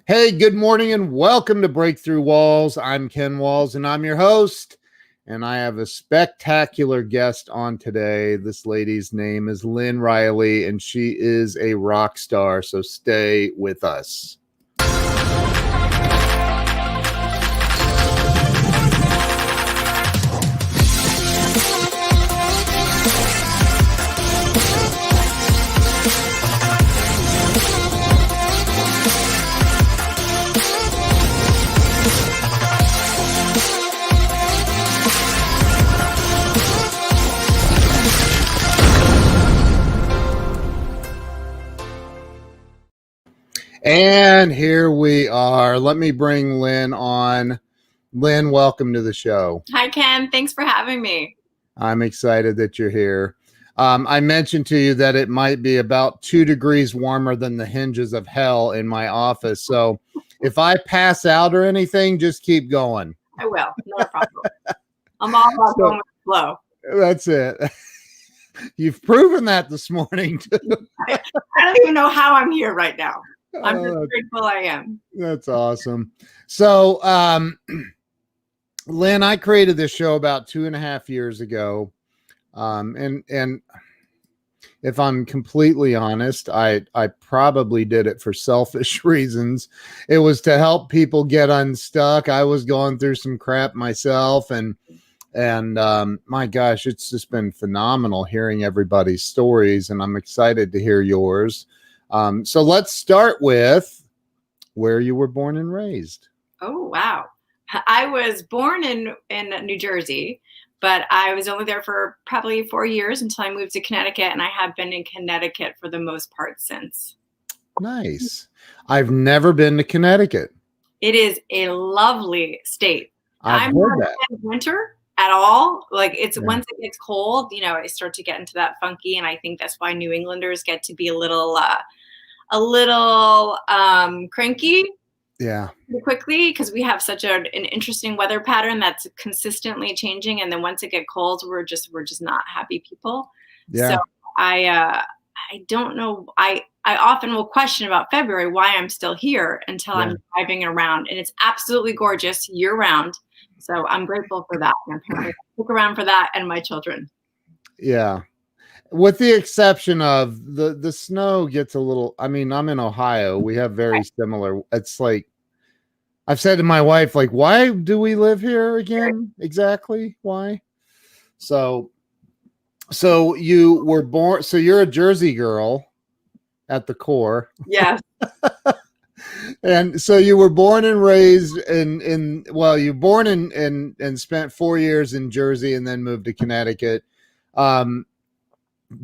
Hey, good morning and welcome to Breakthrough Walls. I'm Ken Walls and I'm your host. And I have a spectacular guest on today. This lady's name is Lynn Reilly and she is a rock star. So stay with us. And here we are. Let me bring Lynn on. Lynn, welcome to the show. Hi, Ken. Thanks for having me. I'm excited that you're here. I mentioned to you that it might be about 2 degrees warmer than the hinges of hell in my office. So if I pass out or anything, just keep going. I will. Not a problem. I'm all about going with the flow. That's it. You've proven that this morning, too. I don't even know how I'm here right now. I'm just grateful I am. That's awesome. So, Lynn, I created this show about 2.5 years ago. And if I'm completely honest, I probably did it for selfish reasons. It was to help people get unstuck. I was going through some crap myself, and my gosh, it's just been phenomenal hearing everybody's stories, and I'm excited to hear yours. So let's start with where you were born and raised. Oh, wow. I was born in New Jersey, but I was only there for probably 4 years until I moved to Connecticut, and I have been in Connecticut for the most part since. Nice. I've never been to Connecticut. It is a lovely state. I'm heard that. Not in winter at all. Like once it gets cold, I start to get into that funky, and I think that's why New Englanders get to be a little cranky. Yeah. Quickly, because we have such an interesting weather pattern that's consistently changing, and then once it gets cold, we're just not happy people. Yeah. So I don't know. I often will question about February why I'm still here until I'm driving around, and it's absolutely gorgeous year round. So I'm grateful for that. And apparently I stick around for that and my children. Yeah. With the exception of the snow gets a little, I mean, I'm in Ohio. We have very similar. It's like, I've said to my wife, like, why do we live here again? Exactly. Why? So you were born, so you're a Jersey girl at the core. Yes. And so you were born and raised you were born and spent 4 years in Jersey and then moved to Connecticut.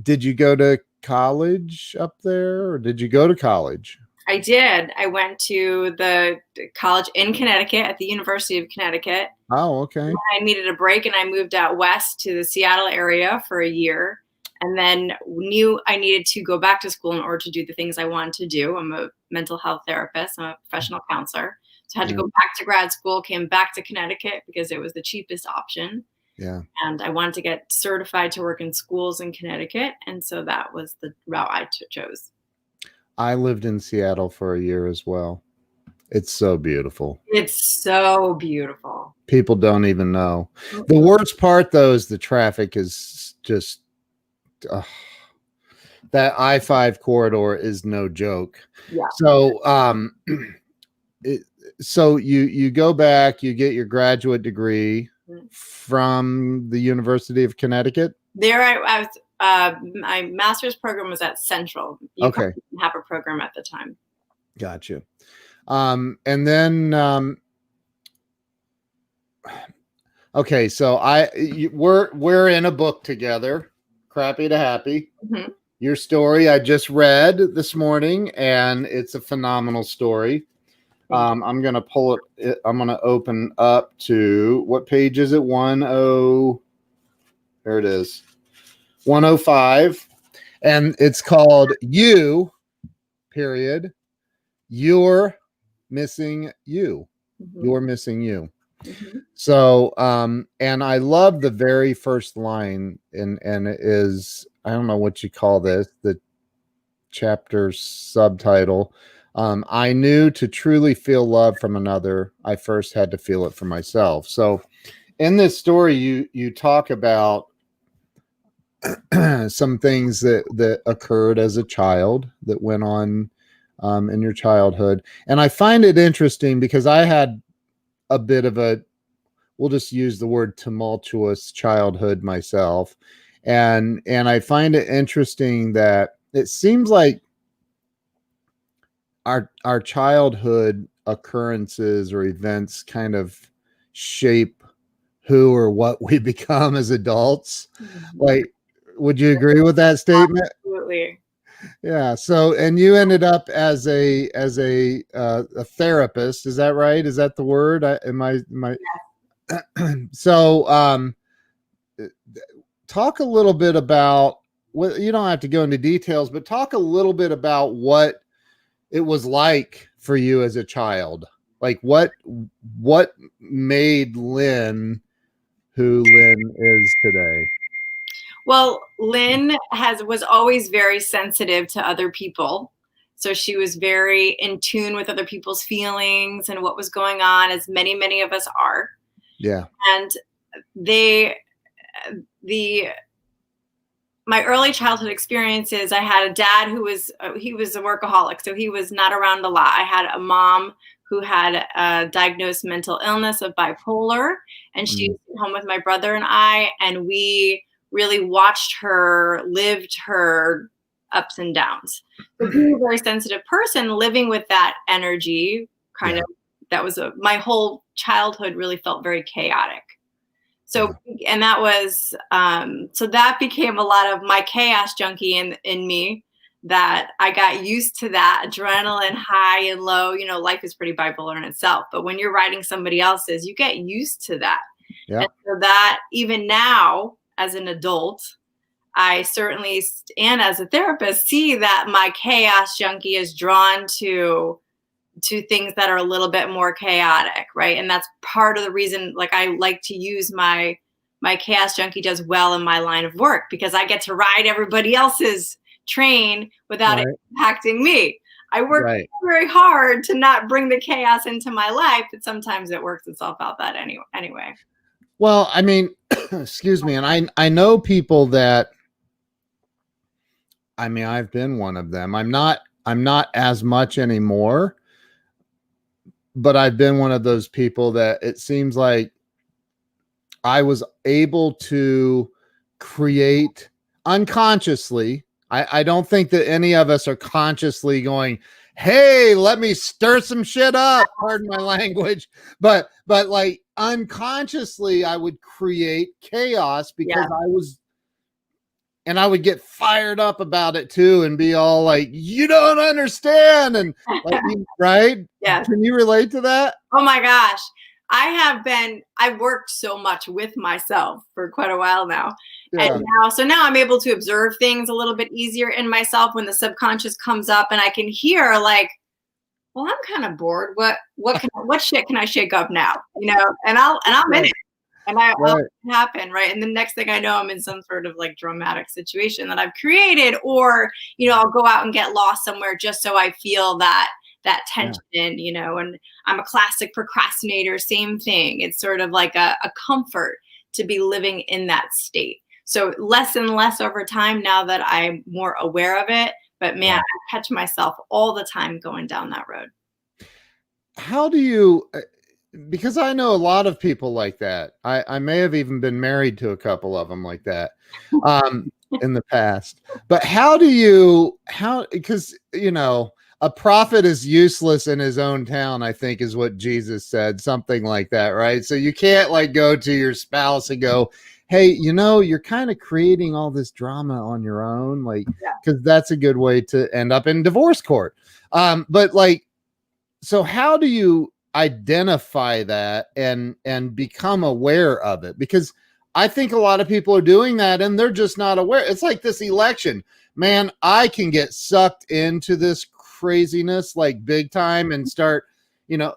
Did you go to college up there, or did you go to college? I did. I went to the college in Connecticut at the University of Connecticut. Oh, okay. I needed a break and I moved out west to the Seattle area for a year, and then knew I needed to go back to school in order to do the things I wanted to do. I'm a mental health therapist. I'm a professional counselor. So I had to go back to grad school, came back to Connecticut because it was the cheapest option. Yeah. And I wanted to get certified to work in schools in Connecticut. And so that was the route I chose. I lived in Seattle for a year as well. It's so beautiful. It's so beautiful. People don't even know. The worst part, though, is the traffic is just, that I-5 corridor is no joke. Yeah. So, so you go back, you get your graduate degree from the University of Connecticut? There I was, my master's program was at Central. You didn't have a program at the time. Gotcha. And then, okay, so we're in a book together, Crappy to Happy. Mm-hmm. Your story I just read this morning, and it's a phenomenal story. I'm going to pull it. I'm going to open up to, what page is it? There it is. 105. And it's called You, period. You're missing you. Mm-hmm. You're missing you. Mm-hmm. So, and I love the very first line, and it is, I don't know what you call this, the chapter subtitle. I knew to truly feel love from another, I first had to feel it for myself. So in this story, you talk about some things that occurred as a child that went on in your childhood. And I find it interesting because I had a bit of a, we'll just use the word tumultuous childhood myself. And I find it interesting that it seems like our childhood occurrences or events kind of shape who or what we become as adults. Like, would you agree with that statement? Absolutely. Yeah. So, and you ended up as a therapist. Is that right? Is that the word? So, talk a little bit about what, you don't have to go into details, but talk a little bit about what it was like for you as a child. Like what made Lynn who Lynn is today? Well, Lynn was always very sensitive to other people. So she was very in tune with other people's feelings and what was going on, as many of us are. Yeah. And my early childhood experiences, I had a dad who was he was a workaholic, so he was not around a lot. I had a mom who had a diagnosed mental illness of bipolar, and she was home with my brother and I, and we really watched her, lived her ups and downs. So being a very sensitive person, living with that energy, kind of, that was my whole childhood really felt very chaotic. So, and that was, so that became a lot of my chaos junkie in me, that I got used to that adrenaline high and low. You know, life is pretty bipolar in itself, but when you're writing somebody else's, you get used to that. Yeah. And so that even now as an adult, I certainly, and as a therapist, see that my chaos junkie is drawn to things that are a little bit more chaotic, right? And that's part of the reason, like, I like to use my chaos junkie does well in my line of work, because I get to ride everybody else's train without it impacting me. I work very hard to not bring the chaos into my life, but sometimes it works itself out that anyway. Well, I mean, excuse me, and I know people that, I mean, I've been one of them. I'm not as much anymore, but I've been one of those people that it seems like I was able to create unconsciously. I don't think that any of us are consciously going, hey, let me stir some shit up. Pardon my language. But like unconsciously, I would create chaos because and I would get fired up about it too, and be all like, you don't understand. And like, right? Yeah. Can you relate to that? Oh my gosh. I've worked so much with myself for quite a while now. Yeah. And now I'm able to observe things a little bit easier in myself when the subconscious comes up, and I can hear like, well, I'm kind of bored. What shit can I shake up now? You know, and I'm in it. And I'll happen, right? And the next thing I know, I'm in some sort of like dramatic situation that I've created, or, you know, I'll go out and get lost somewhere just so I feel that tension, you know. And I'm a classic procrastinator, same thing. It's sort of like a comfort to be living in that state. So less and less over time now that I'm more aware of it. But man, I catch myself all the time going down that road. How do you, because I know a lot of people like that. I may have even been married to a couple of them like that in the past. But because, you know, a prophet is useless in his own town, I think is what Jesus said, something like that, right? So you can't like go to your spouse and go, hey, you know, you're kind of creating all this drama on your own, like, because that's a good way to end up in divorce court. But like, so how do you identify that and become aware of it? Because I think a lot of people are doing that and they're just not aware. It's like this election, man. I can get sucked into this craziness like big time and start, you know,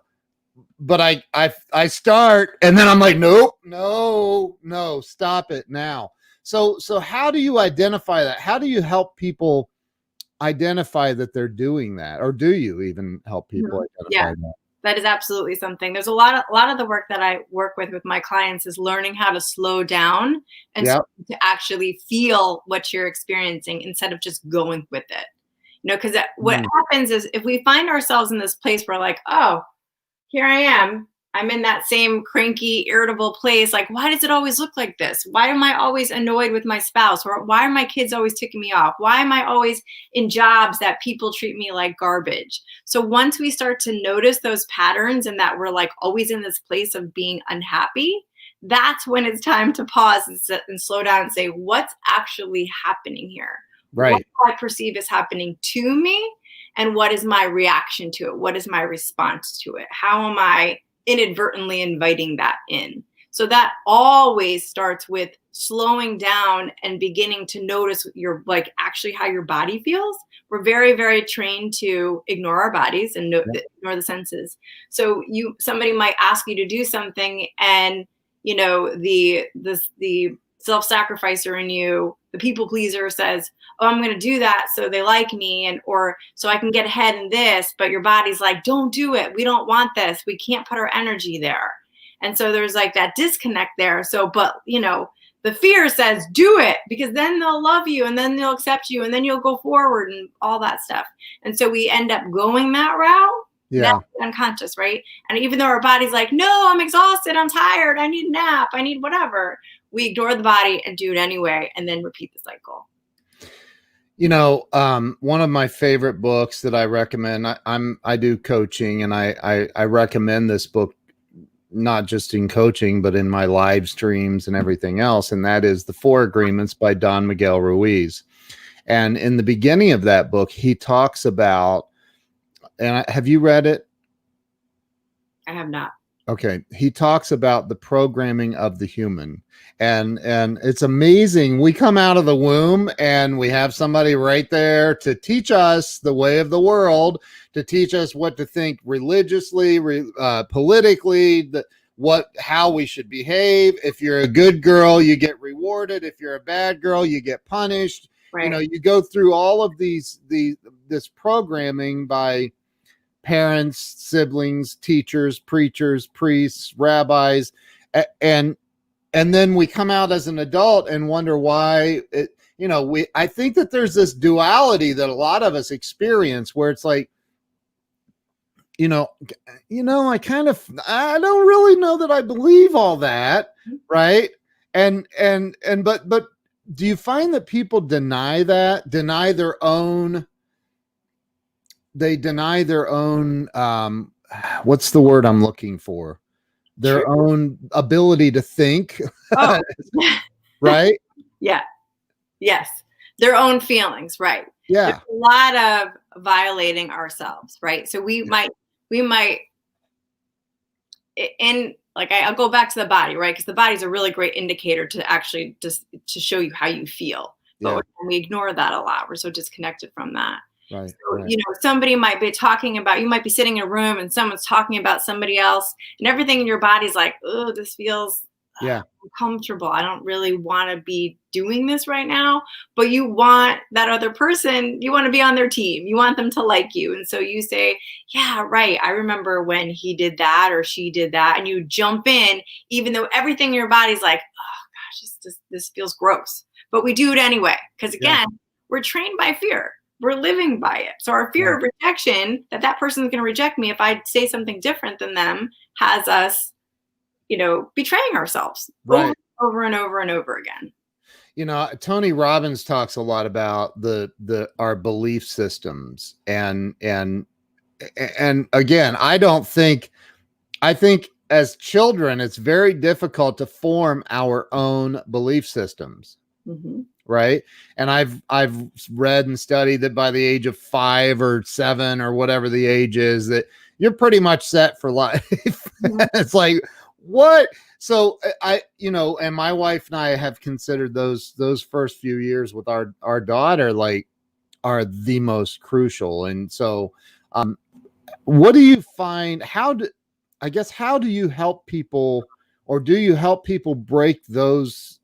but I start and then I'm like, nope, no, stop it now. So how do you identify that? How do you help people identify that they're doing that, or do you even help people Yeah, identify that? that is absolutely something. There's a lot of the work that I work with my clients is learning how to slow down and Yeah. to actually feel what you're experiencing instead of just going with it. Because what happens is if we find ourselves in this place where like, oh, here I am. I'm in that same cranky, irritable place. Like, why does it always look like this? Why am I always annoyed with my spouse? Or why are my kids always ticking me off? Why am I always in jobs that people treat me like garbage? So once we start to notice those patterns and that we're like always in this place of being unhappy, that's when it's time to pause and slow down and say, what's actually happening here? What Right. do I perceive is happening to me? And what is my reaction to it? What is my response to it? How am I inadvertently inviting that in? So that always starts with slowing down and beginning to notice your like actually how your body feels. We're very, very trained to ignore our bodies and ignore the senses. So somebody might ask you to do something, and the self-sacrificer in you, the people pleaser says, oh, I'm going to do that so they like me, and or so I can get ahead in this, but your body's like, don't do it. We don't want this. We can't put our energy there. And so there's like that disconnect there. So, but the fear says, do it, because then they'll love you and then they'll accept you and then you'll go forward and all that stuff. And so we end up going that route. Yeah. That's unconscious, right? And even though our body's like, no, I'm exhausted, I'm tired, I need a nap, I need whatever, we ignore the body and do it anyway, and then repeat the cycle. One of my favorite books that I recommend, I do coaching, and I recommend this book, not just in coaching, but in my live streams and everything else. And that is The 4 Agreements by Don Miguel Ruiz. And in the beginning of that book, he talks about, have you read it? I have not. Okay. He talks about the programming of the human, and it's amazing. We come out of the womb and we have somebody right there to teach us the way of the world, to teach us what to think religiously, politically, how we should behave. If you're a good girl, you get rewarded. If you're a bad girl, you get punished. Right. You go through all of this programming by parents, siblings, teachers, preachers, priests, rabbis, and then we come out as an adult and wonder why I think that there's this duality that a lot of us experience where it's like, I don't really know that I believe all that, right? But do you find that people deny their own what's the word I'm looking for? Their True. own ability to think. Oh. Right? Yeah. Yes. Their own feelings. Right. Yeah. There's a lot of violating ourselves. Right. So we might, and like, I'll go back to the body, right? Because the body's a really great indicator to actually just to show you how you feel. But we ignore that a lot. We're so disconnected from that. Right. So, Right. Somebody might be talking about, you might be sitting in a room and someone's talking about somebody else, and everything in your body's like, oh, this feels uncomfortable. I don't really want to be doing this right now. But you want that other person, you want to be on their team. You want them to like you. And so you say, yeah, right. I remember when he did that or she did that. And you jump in, even though everything in your body's like, oh gosh, this feels gross. But we do it anyway. Because again, we're trained by fear. We're living by it. So our fear of rejection, that person's going to reject me if I say something different than them, has us, betraying ourselves over and over and over again. Tony Robbins talks a lot about our belief systems, and again, I think as children, it's very difficult to form our own belief systems. Mm-hmm. Right. And I've read and studied that by the age of 5 or 7 or whatever the age is, that you're pretty much set for life. Mm-hmm. It's like, what? So and my wife and I have considered those first few years with our daughter, like, are the most crucial. And so, what do you find? How do you help people? Or do you help people break those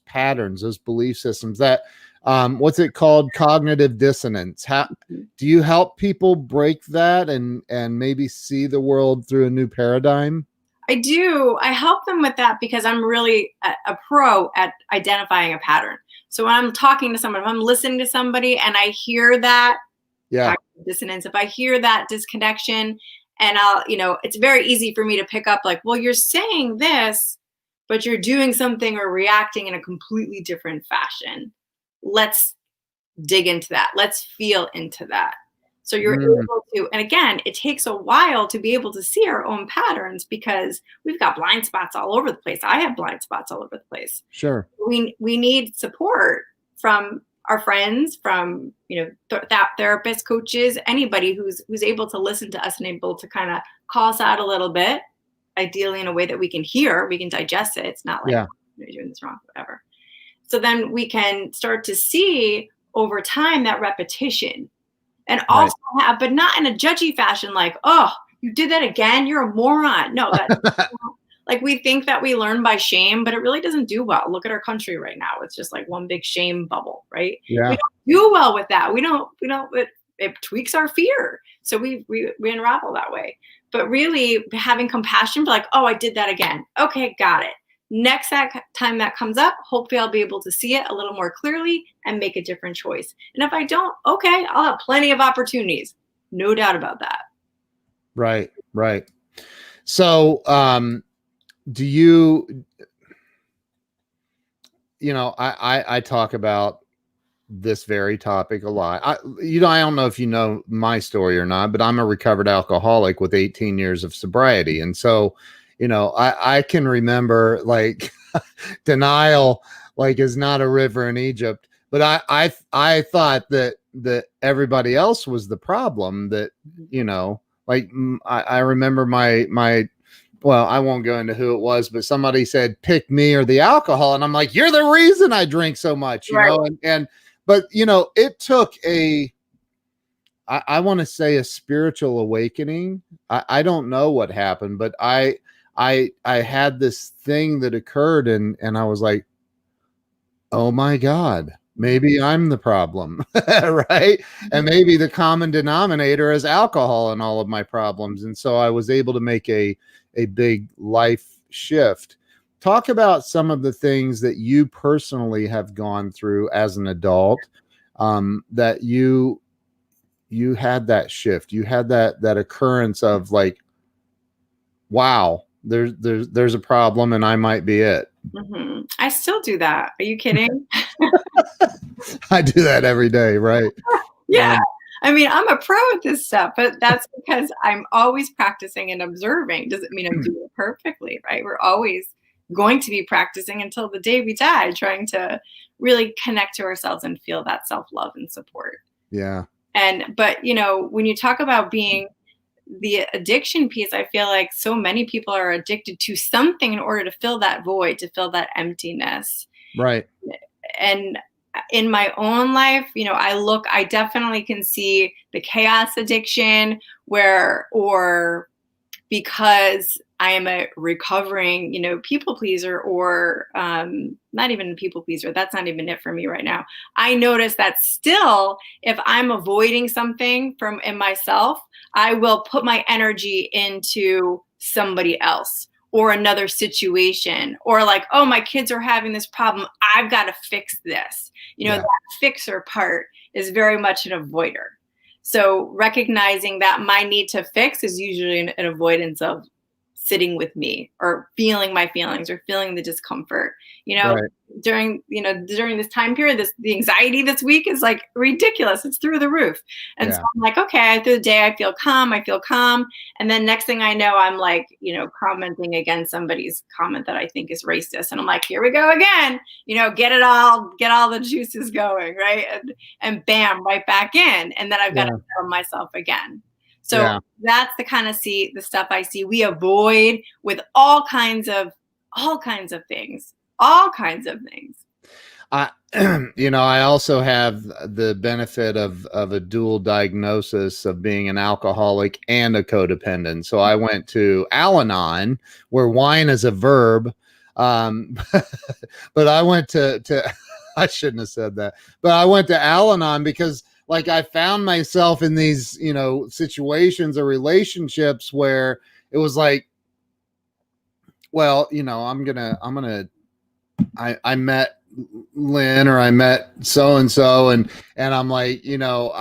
patterns, those belief systems that what's it called? Cognitive dissonance. How do you help people break that and maybe see the world through a new paradigm? I do. I help them with that because I'm really a pro at identifying a pattern. So when I'm talking to someone, if I'm listening to somebody and I hear that dissonance, if I hear that disconnection, and it's very easy for me to pick up like, well, you're saying this, but you're doing something or reacting in a completely different fashion. Let's dig into that. Let's feel into that. So you're able to, and again, it takes a while to be able to see our own patterns because we've got blind spots all over the place. I have blind spots all over the place. Sure. We need support from our friends, from therapists, coaches, anybody who's able to listen to us and able to kind of call us out a little bit, ideally in a way that we can hear, we can digest it. It's not like you're doing this wrong, whatever. So then we can start to see over time that repetition. And also but not in a judgy fashion, like, oh, you did that again, you're a moron. No, like we think that we learn by shame, but it really doesn't do well. Look at our country right now. It's just like one big shame bubble, right? Yeah. We don't do well with that. It tweaks our fear. So we unravel that way. But really having compassion for like, oh, I did that again. Okay, got it. Next time that comes up, hopefully I'll be able to see it a little more clearly and make a different choice. And if I don't, okay, I'll have plenty of opportunities. No doubt about that. Right. So, do you, I talk about this very topic a lot. I don't know if you know my story or not, but I'm a recovered alcoholic with 18 years of sobriety. And so, I can remember like denial, like is not a river in Egypt, but I thought that everybody else was the problem, that, I remember my, well, I won't go into who it was, but somebody said, pick me or the alcohol. And I'm like, you're the reason I drink so much, you know? But it took I want to say a spiritual awakening. I don't know what happened, but I had this thing that occurred and I was like, oh my God, maybe I'm the problem. Right. And maybe the common denominator is alcohol in all of my problems. And so I was able to make a big life shift. Talk about some of the things that you personally have gone through as an adult, that you had that shift. You had that occurrence of like, wow, there's a problem and I might be it. Mm-hmm. I still do that. Are you kidding? I do that every day. Right. Yeah. I mean, I'm a pro at this stuff, but that's because I'm always practicing and observing. Doesn't mean I'm doing it perfectly, right? We're always going to be practicing until the day we die, trying to really connect to ourselves and feel that self-love and support. Yeah. But when you talk about being the addiction piece, I feel like so many people are addicted to something in order to fill that void, to fill that emptiness. Right. And in my own life, I definitely can see the chaos addiction or because I am a recovering, people pleaser, or not even a people pleaser. That's not even it for me right now. I notice that still, if I'm avoiding something in myself, I will put my energy into somebody else or another situation, or like, oh, my kids are having this problem, I've got to fix this. That fixer part is very much an avoider. So recognizing that my need to fix is usually an avoidance of sitting with me or feeling my feelings or feeling the discomfort. Right. During this time period, the anxiety this week is like ridiculous. It's through the roof. And so I'm like, okay, through the day I feel calm. And then next thing I know, I'm like, commenting against somebody's comment that I think is racist. And I'm like, here we go again, get all the juices going. Right. And bam, right back in. And then I've got to tell myself again. So that's the kind of the stuff I see. We avoid with all kinds of things. I also have the benefit of a dual diagnosis of being an alcoholic and a codependent. So I went to Al-Anon, where wine is a verb. But I went to I shouldn't have said that, but I went to Al-Anon because like I found myself in these, you know, situations or relationships where it was like, well, you know, I met Lynn or I met so and so, and I'm like, you know,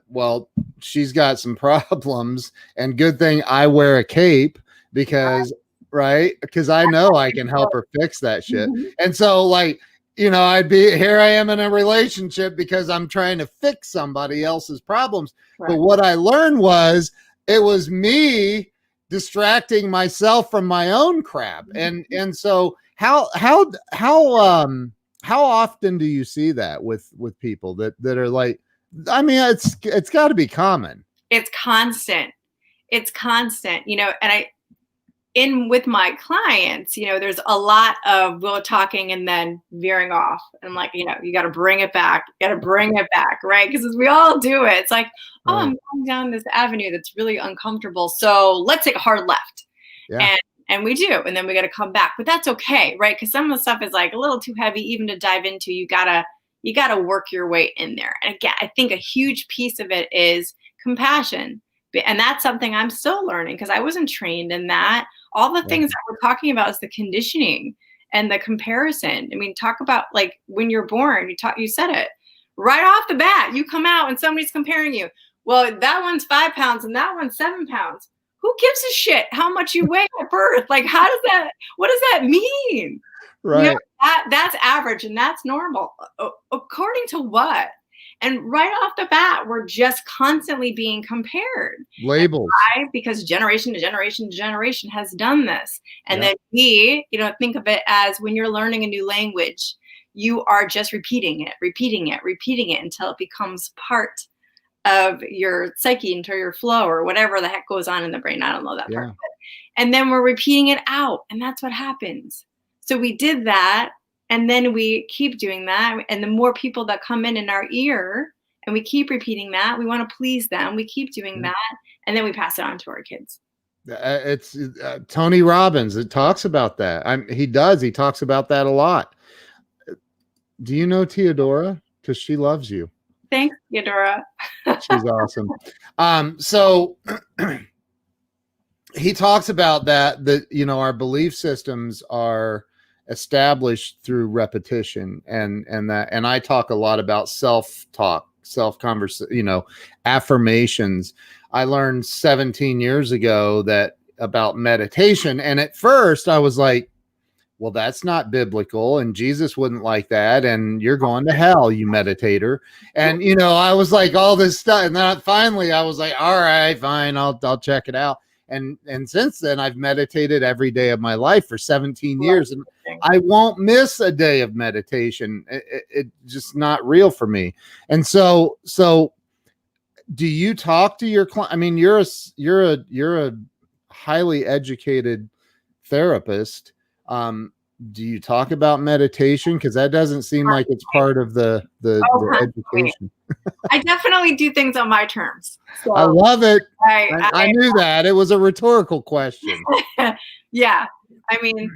well, she's got some problems, and good thing I wear a cape because right because I know I can help her fix that shit. And so like, you know, I'd be here, I am in a relationship because I'm trying to fix somebody else's problems. Right. But what I learned was it was me distracting myself from my own crap. And so how often do you see that with people that are like, I mean, it's got to be common. It's constant. It's constant, you know, and with my clients, you know, there's a lot of we're talking and then veering off. And I'm like, you know, you got to bring it back. You got to bring it back, right? Because we all do it. It's like, oh, Right. I'm going down this avenue that's really uncomfortable. So let's take a hard left. Yeah. And we do. And then we got to come back. But that's okay, right? Because some of the stuff is like a little too heavy even to dive into. You gotta work your way in there. And again, I think a huge piece of it is compassion. And that's something I'm still learning because I wasn't trained in that. All the things that we're talking about is the conditioning and the comparison. I mean, talk about like when you're born, you said it right off the bat, you come out and somebody's comparing you. Well, that one's 5 pounds and that one's 7 pounds. Who gives a shit how much you weigh at birth? Like, what does that mean? Right. You know, that's average and that's normal. According to what? And right off the bat, we're just constantly being compared. Labels. Why? Because generation to generation to generation has done this. And Yeah. then we, you know, think of it as when you're learning a new language, you are just repeating it until it becomes part of your psyche, into your flow or whatever the heck goes on in the brain. I don't know that part. And then we're repeating it out. And that's what happens. So we did that. And then we keep doing that. And the more people that come in our ear and we keep repeating that, we want to please them. We keep doing that. And then we pass it on to our kids. It's Tony Robbins. It talks about that. He talks about that a lot. Do you know Theodora? Because she loves you. Thanks, Theodora. She's awesome. So he talks about that, you know, our belief systems are established through repetition, and I talk a lot about self-talk, self-conversation, you know, affirmations. I learned 17 years ago about meditation, and at first I was like, well, that's not biblical, and Jesus wouldn't like that, and you're going to hell, you meditator. And you know, I was like all this stuff, and then finally I was like, all right, fine, I'll check it out. And since then I've meditated every day of my life for 17 years, and I won't miss a day of meditation. It just not real for me. And so do you talk to your client? I mean, you're a highly educated therapist. Do you talk about meditation? Because that doesn't seem like it's part of the education. I definitely do things on my terms. So I love it. I knew that. It was a rhetorical question. Yeah. I mean,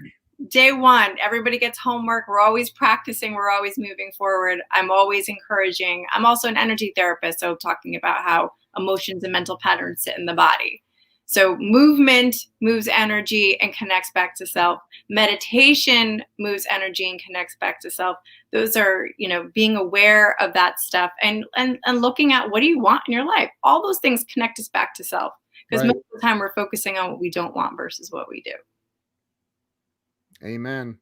day one, everybody gets homework. We're always practicing. We're always moving forward. I'm always encouraging. I'm also an energy therapist, so talking about how emotions and mental patterns sit in the body. So movement moves energy and connects back to self. Meditation moves energy and connects back to self. Those are, you know, being aware of that stuff and looking at what do you want in your life. All those things connect us back to self, because most of the time we're focusing on what we don't want versus what we do. Amen.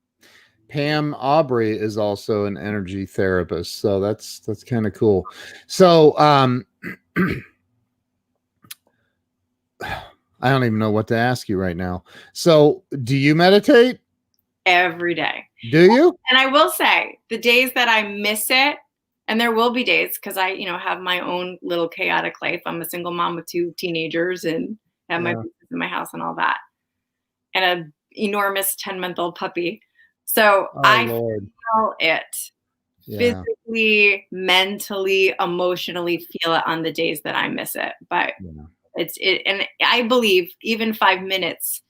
Pam Aubrey is also an energy therapist, so that's kind of cool. So I don't even know what to ask you right now. So do you meditate? Every day. Do you? And I will say the days that I miss it, and there will be days because I, you know, have my own little chaotic life. I'm a single mom with 2 teenagers and have my business in my house and all that. And an enormous 10-month-old puppy. So I feel it physically, mentally, emotionally feel it on the days that I miss it. But and I believe even 5 minutes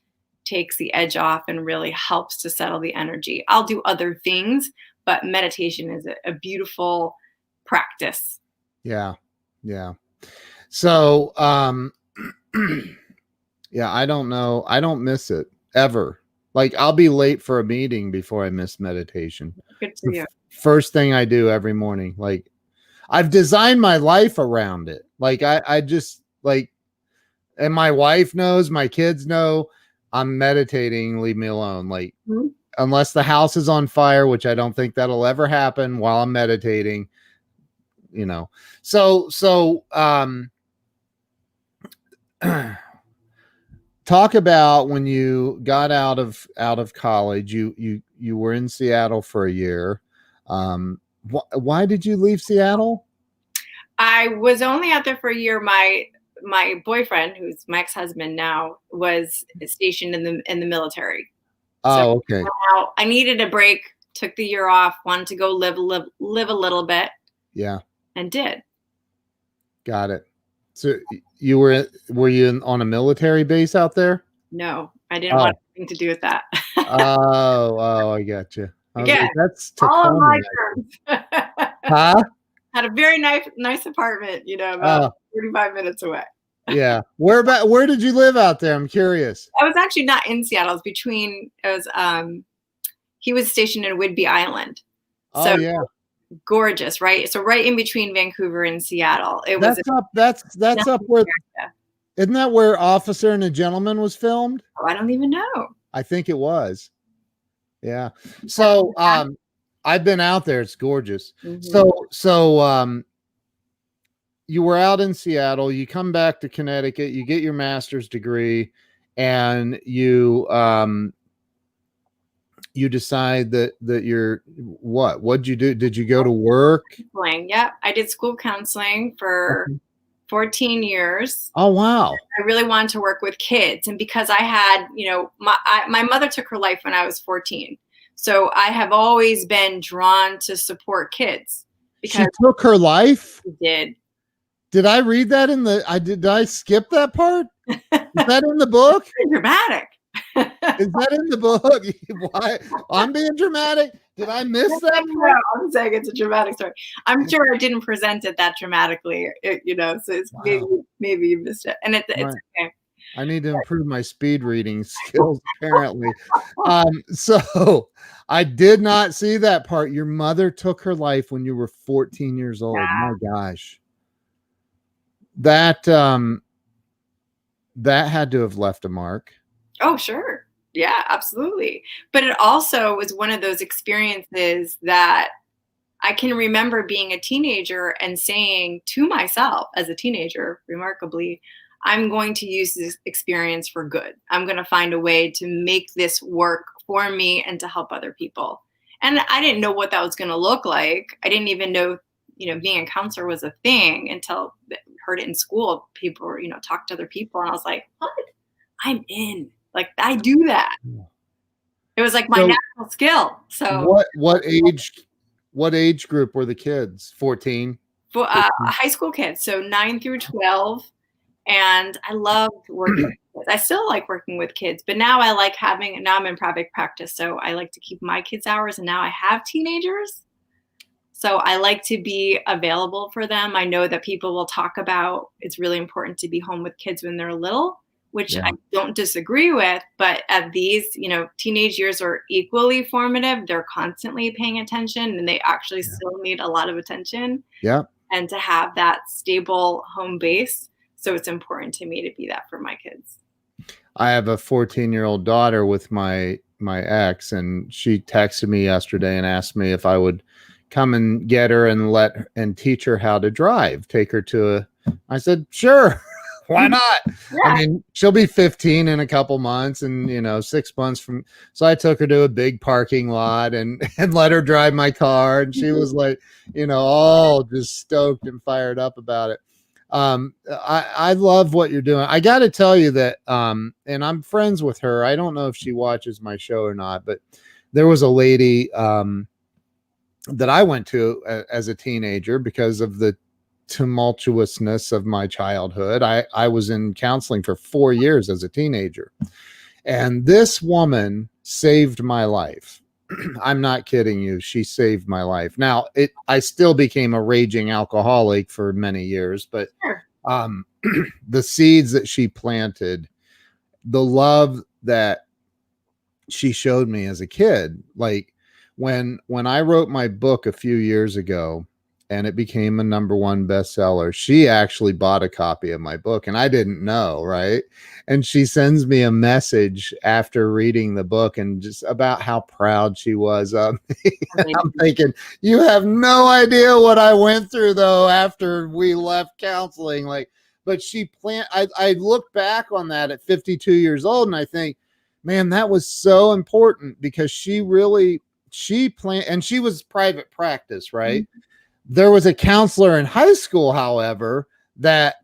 takes the edge off and really helps to settle the energy. I'll do other things, but meditation is a beautiful practice. Yeah. Yeah. So, yeah, I don't know. I don't miss it ever. Like, I'll be late for a meeting before I miss meditation. Good It's for the you. first thing I do every morning. Like, I've designed my life around it. Like, I just like, and my wife knows, my kids know I'm meditating, leave me alone. Like, Mm-hmm. unless the house is on fire, which I don't think that'll ever happen while I'm meditating, you know. So talk about when you got out of college. You were in Seattle for a year. Why did you leave Seattle? I was only out there for a year. My boyfriend, who's my ex-husband now, was stationed in the military. So Oh, okay. now I needed a break, took the year off, wanted to go live a little bit, Yeah, and did. got it. So you on a military base out there? No, I didn't want Oh, anything to do with that. oh, I got you. I was Again, like, that's all of Tacoma. my terms. Huh? Had a very nice apartment, about 45 minutes away. Yeah. Where did you live out there? I'm curious. I was actually not in Seattle. He was stationed in Whidbey Island. So Oh yeah. gorgeous, right? So right in between Vancouver and Seattle. It was That's up where, isn't that where Officer and a Gentleman was filmed? Oh, I don't even know. I think it was. Yeah. So I've been out there. It's gorgeous. Mm-hmm. So you were out in Seattle, you come back to Connecticut, you get your master's degree, and you decide that you're what'd you do? Did you go to work? Counseling. Yep. I did school counseling for 14 years. Oh, wow. I really wanted to work with kids. And because I had, my mother took her life when I was 14. So I have always been drawn to support kids. Because she took her life? She did. Did I read that did I skip that part? Is that in the book? It's dramatic. Is that in the book? Why? I'm being dramatic. Did I miss that? No, I'm saying it's a dramatic story. I'm sure I didn't present it that dramatically, so it's maybe you missed it. And it's okay. I need to improve my speed reading skills, apparently. So I did not see that part. Your mother took her life when you were 14 years old. Yeah. My gosh. That had to have left a mark. Oh, sure. Yeah, absolutely. But it also was one of those experiences that I can remember being a teenager and saying to myself as a teenager, remarkably, I'm going to use this experience for good. I'm going to find a way to make this work for me and to help other people. And I didn't know what that was going to look like. I didn't even know, being a counselor was a thing until I heard it in school. People were, talk to other people. And I was like, what? I'm in. Like, I do that. It was like my natural skill. So what age group were the kids? 14? High school kids. So 9 through 12. And I loved working with kids. I still like working with kids, but now I'm in private practice. So I like to keep my kids' hours, and now I have teenagers. So I like to be available for them. I know that people will talk about it's really important to be home with kids when they're little, which I don't disagree with. But at these, teenage years are equally formative. They're constantly paying attention, and they actually still need a lot of attention. Yeah. And to have that stable home base. So it's important to me to be that for my kids. I have a 14-year-old daughter with my ex, and she texted me yesterday and asked me if I would come and get her and teach her how to drive. Take her I said, sure. Why not? Yeah. I mean, she'll be 15 in a couple months, and 6 months from. So I took her to a big parking lot and let her drive my car, and she was like, all just stoked and fired up about it. I love what you're doing. I got to tell you that, and I'm friends with her. I don't know if she watches my show or not, but there was a lady that I went to as a teenager because of the tumultuousness of my childhood. I was in counseling for 4 years as a teenager, and this woman saved my life. I'm not kidding you. She saved my life. Now, I still became a raging alcoholic for many years, but Sure. the seeds that she planted, the love that she showed me as a kid, like when I wrote my book a few years ago and it became a #1 bestseller, she actually bought a copy of my book and I didn't know, right? And she sends me a message after reading the book and just about how proud she was of me. I'm thinking, you have no idea what I went through though after we left counseling. Like, but I look back on that at 52 years old and I think, man, that was so important because she planned, and she was private practice, right? Mm-hmm. There was a counselor in high school, however, that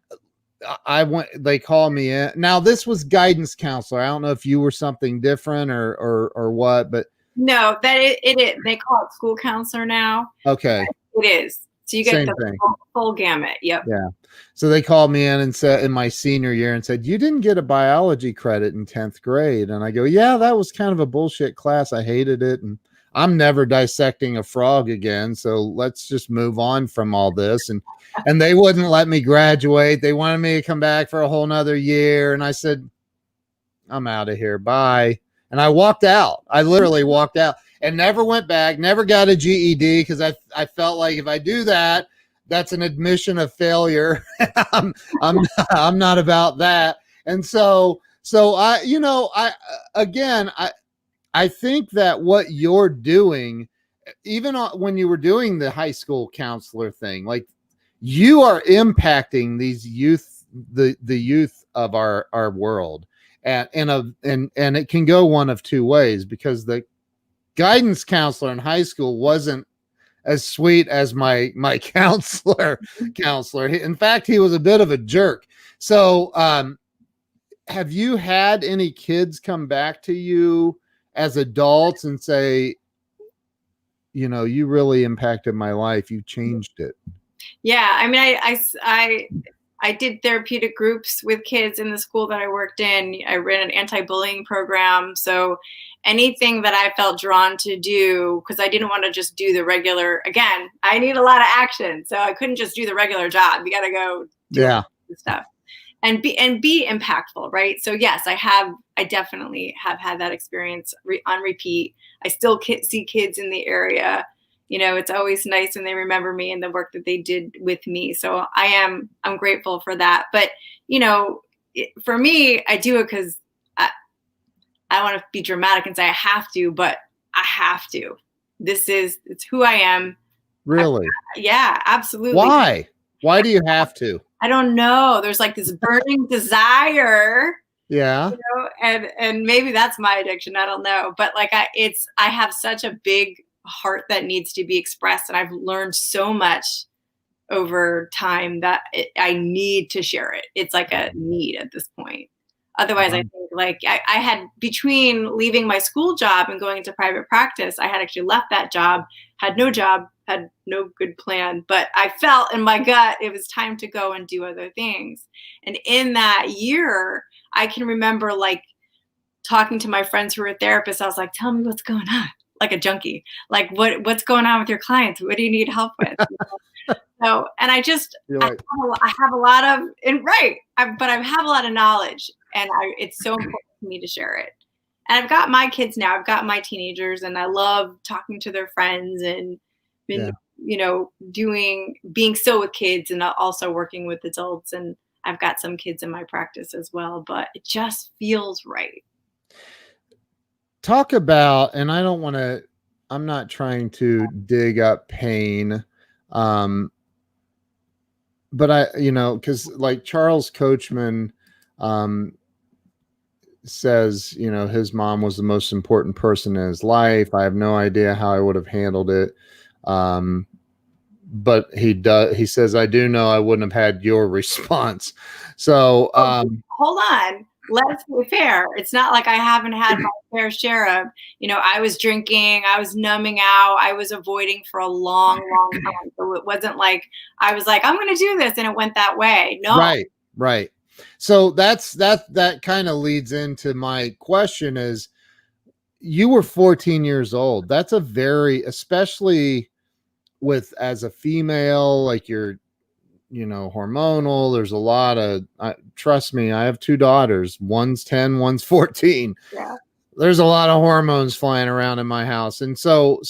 they called me in. Now this was guidance counselor. I don't know if you were something different or what, but No, that it is. They call it school counselor now. okay. It is. So you get Same the thing. full gamut. Yep. Yeah. So they called me in and said in my senior year and said, you didn't get a biology credit in 10th grade. And I go, yeah, that was kind of a bullshit class. I hated it. And I'm never dissecting a frog again. So let's just move on from all this. And they wouldn't let me graduate. They wanted me to come back for a whole nother year. And I said, I'm out of here. Bye. And I walked out. I literally walked out and never went back, never got a GED because I felt like if I do that, that's an admission of failure. I'm I'm not about that. And so I think that what you're doing, even when you were doing the high school counselor thing, like you are impacting these youth, the youth of our world. And it can go one of two ways because the guidance counselor in high school wasn't as sweet as my counselor. In fact, he was a bit of a jerk. So, have you had any kids come back to you as adults and say, you really impacted my life. You changed it. Yeah. I mean, I did therapeutic groups with kids in the school that I worked in. I ran an anti-bullying program. So anything that I felt drawn to do, because I didn't want to just do the regular, again, I need a lot of action. So I couldn't just do the regular job. You got to go do stuff and be impactful. Right. So yes, I definitely have had that experience on repeat. I still see kids in the area. It's always nice when they remember me and the work that they did with me. So I'm grateful for that. But, for me, I do it because I want to be dramatic and say I have to, but I have to. It's who I am. Really? Yeah, absolutely. Why? Why do you have to? I don't know. There's like this burning desire. Yeah. And maybe that's my addiction. I don't know. But like I have such a big heart that needs to be expressed. And I've learned so much over time that I need to share it. It's like a need at this point. Otherwise, I think like I had, between leaving my school job and going into private practice, I had actually left that job, had no good plan, but I felt in my gut it was time to go and do other things. And in that year, I can remember like talking to my friends who were therapists. I was like, tell me what's going on, like a junkie, like what's going on with your clients? What do you need help with? So, and I have a lot of, but I have a lot of knowledge, and it's so important to me to share it. And I've got my kids now, I've got my teenagers, and I love talking to their friends and being so with kids and also working with adults. And I've got some kids in my practice as well, but it just feels right. Talk about, and I'm not trying to dig up pain. But because like Charles Coachman says, his mom was the most important person in his life. I have no idea how I would have handled it. But he says, I do know I wouldn't have had your response. So hold on. Let's be fair. It's not like I haven't had my fair share of, I was drinking, I was numbing out, I was avoiding for a long, long time. So it wasn't like I was like, I'm going to do this, and it went that way. No. Right. So that kind of leads into my question is, you were 14 years old. That's a very, especially with as a female, like you're, hormonal. There's a lot of, trust me, I have two daughters. One's 10, one's 14. Yeah. There's a lot of hormones flying around in my house. And so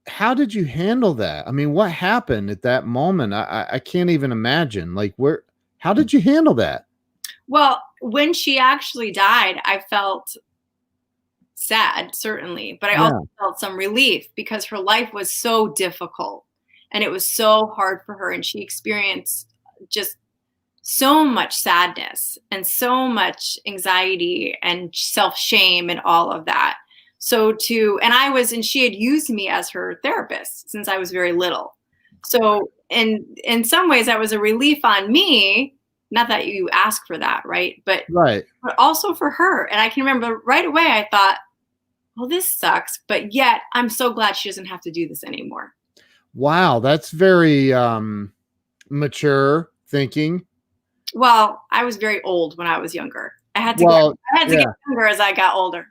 how did you handle that? I mean, what happened at that moment? I can't even imagine. Like, how did you handle that? Well, when she actually died, I felt sad, certainly, but I also felt some relief because her life was so difficult and it was so hard for her. And she experienced just so much sadness and so much anxiety and self-shame and all of that. And she had used me as her therapist since I was very little. So in some ways that was a relief on me, not that you ask for that, right? But also for her. And I can remember right away, I thought, well, this sucks, but yet I'm so glad she doesn't have to do this anymore. Wow. That's very mature thinking. Well, I was very old when I was younger. I had to get younger as I got older.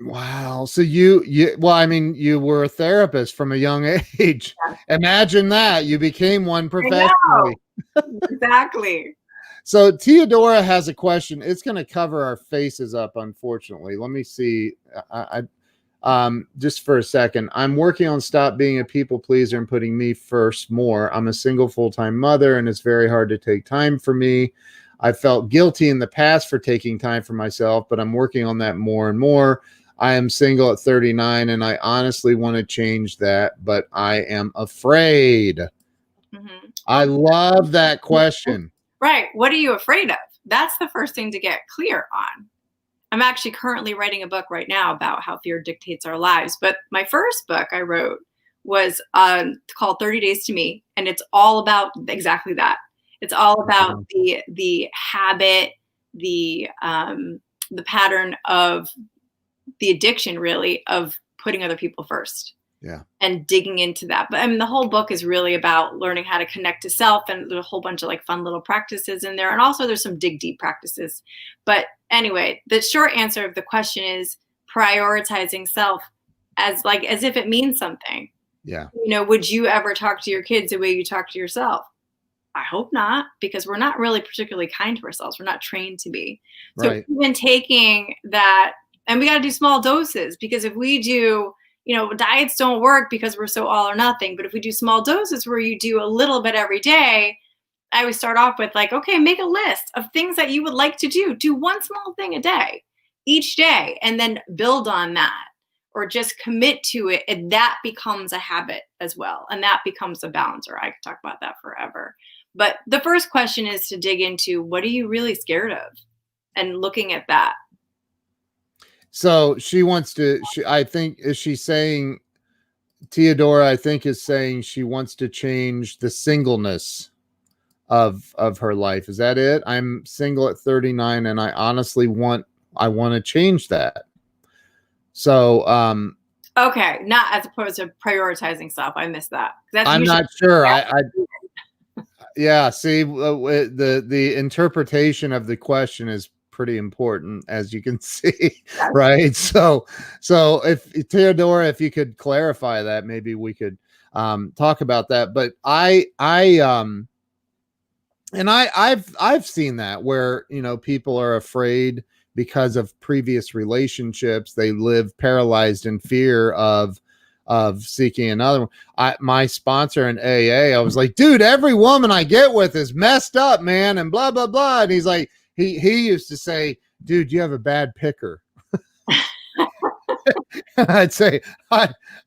Wow. So you were a therapist from a young age. Yeah. Imagine that. You became one professionally. Exactly. So Theodora has a question. It's going to cover our faces up, unfortunately. Let me see. Just for a second. I'm working on stop being a people pleaser and putting me first more. I'm a single full-time mother, and it's very hard to take time for me. I felt guilty in the past for taking time for myself, but I'm working on that more and more. I am single at 39, and I honestly want to change that, but I am afraid. Mm-hmm. I love that question. Right. What are you afraid of? That's the first thing to get clear on. I'm actually currently writing a book right now about how fear dictates our lives. But my first book I wrote was called 30 Days to Me. And it's all about exactly that. It's all about the habit, the pattern of the addiction, really, of putting other people first. Yeah. And digging into that. But I mean, the whole book is really about learning how to connect to self, and there's a whole bunch of like fun little practices in there. And also there's some dig deep practices. But anyway, the short answer of the question is prioritizing self as if it means something. Yeah. Would you ever talk to your kids the way you talk to yourself? I hope not, because we're not really particularly kind to ourselves. We're not trained to be. So even taking that, and we got to do small doses, because if we do, diets don't work because we're so all or nothing. But if we do small doses where you do a little bit every day, I always start off with okay, make a list of things that you would like to do. Do one small thing a day, each day, and then build on that, or just commit to it. And that becomes a habit as well. And that becomes a balancer. I could talk about that forever. But the first question is to dig into, what are you really scared of? And looking at that. So she wants to, I think, is she saying, Theodora, I think, is saying she wants to change the singleness of her life. Is that it? I'm single at 39, and I honestly want to change that. So, okay. Not as opposed to prioritizing self. I missed that. I'm not sure. Yeah. See, the interpretation of the question is pretty important, as you can see. Right. So if Theodora, if you could clarify that, maybe we could talk about that. But I've seen that where, people are afraid because of previous relationships. They live paralyzed in fear of seeking another one. My sponsor in AA, I was like, dude, every woman I get with is messed up, man, and blah, blah, blah. And he's like, he used to say, dude, you have a bad picker. I'd say,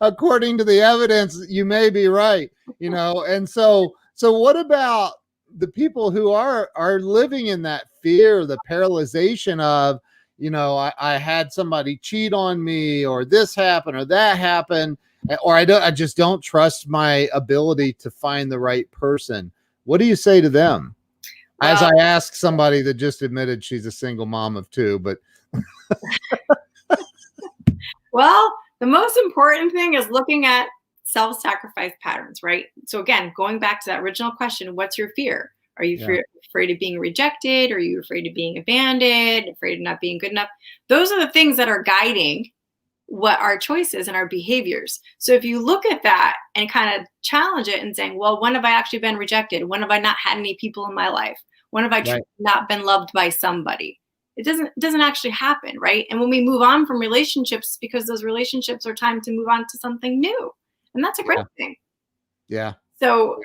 according to the evidence, you may be right, and so what about the people who are living in that fear, the paralyzation of, I had somebody cheat on me, or this happened, or that happened, or I just don't trust my ability to find the right person. What do you say to them? As I ask somebody that just admitted she's a single mom of two, but. Well, the most important thing is looking at self-sacrifice patterns, right? So again, going back to that original question, what's your fear? Are you afraid of being rejected? Are you afraid of being abandoned? Afraid of not being good enough? Those are the things that are guiding what our choices and our behaviors. So if you look at that and kind of challenge it and saying, well, when have I actually been rejected? When have I not had any people in my life? When have I not been loved by somebody? It doesn't actually happen, right? And when we move on from relationships, because those relationships are time to move on to something new. And that's a great thing. Yeah. So